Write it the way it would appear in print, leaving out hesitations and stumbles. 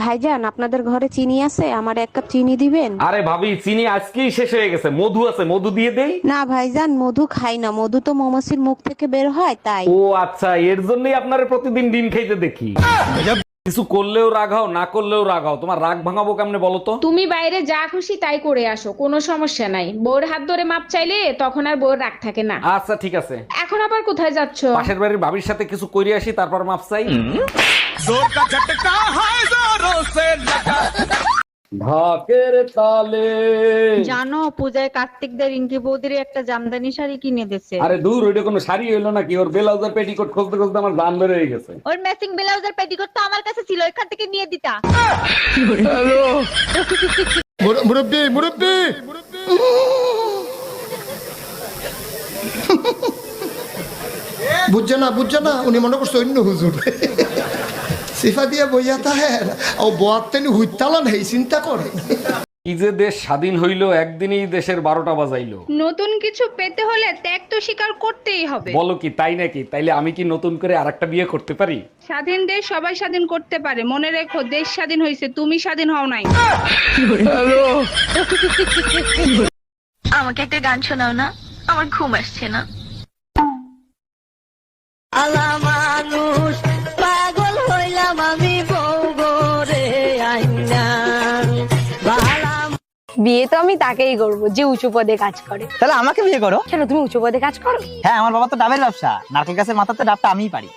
ভাইজান, আপনাদের ঘরে চিনি আছে? আমার 1 কাপ চিনি দিবেন? আরে ভাবি, চিনি আজকেই শেষ হয়ে গেছে। মধু আছে, মধু দিয়ে দেই। না ভাইজান, মধু খাই না। মধু তো মৌমাছির মুখ থেকে বের হয়, তাই। ও আচ্ছা, এর জন্যই আপনারে প্রতিদিন ডিম খাইতে দেখি। কিছু করলেও রাগ হও, না করলেও রাগ হও। তোমার রাগ ভাঙাবো কেমনে বলো তো? তুমি বাইরে যা খুশি তাই করে আসো, কোনো সমস্যা নাই। বউর হাত ধরে মাপ চাইলে তখন আর বউর রাগ থাকে না। আচ্ছা ঠিক আছে। এখন আবার কোথায় যাচ্ছো? পাশের বাড়ির ভাবির সাথে কিছু কইরে আসি, তারপর মাপ চাই। ঢাকের তালে। জানো, পূজায় কার্তিকদের রিঙ্কি বৌদির একটা জামদানি শাড়ি কিনে দিছে। আরে দূর, ওইটা কোনো শাড়ি হইলো নাকি? ওর ব্লাউজের পেটিকোট খুলতে খুলতে আমার জান বের হয়ে গেছে। ওর ম্যাচিং ব্লাউজের পেটিকোট তো আমার কাছে ছিল, এখান থেকে নিয়ে দিতা। মুরব্বি মুরব্বি, বুঝছে না উনি মনে করছে অন্য হুজুর। সিফা দিয়ে বইয়া তাহে ও বোয়াতেনি হুইতালান হেই চিন্তা করে। কি যে দেশ স্বাধীন হইলো, একদিনেই দেশের 12টা বাজাইলো। নতুন কিছু পেতে হলে ত্যাগ তো স্বীকার করতেই হবে। বলো কি, তাই নাকি? তাইলে আমি কি নতুন করে আরেকটা বিয়ে করতে পারি? স্বাধীন দেশ সবাই স্বাধীন করতে পারে, মনে রেখো দেশ স্বাধীন হয়েছে, তুমি স্বাধীন হও নাই। আমাকে একটা গান শোনাও না, আমার ঘুম আসছে না। আলা মানুষ পাগল হইলাম আমি বউ গরে আইনা। বিয়ে তো আমি তাকেই করবো যে উঁচু পদে কাজ করে। তাহলে আমাকে বিয়ে করো। কেন, তুমি উঁচু পদে কাজ করো? হ্যাঁ, আমার বাবা তো ডাবের ব্যবসা, নারকেল গাছের মাথাতে ডাবটা আমিই পারি।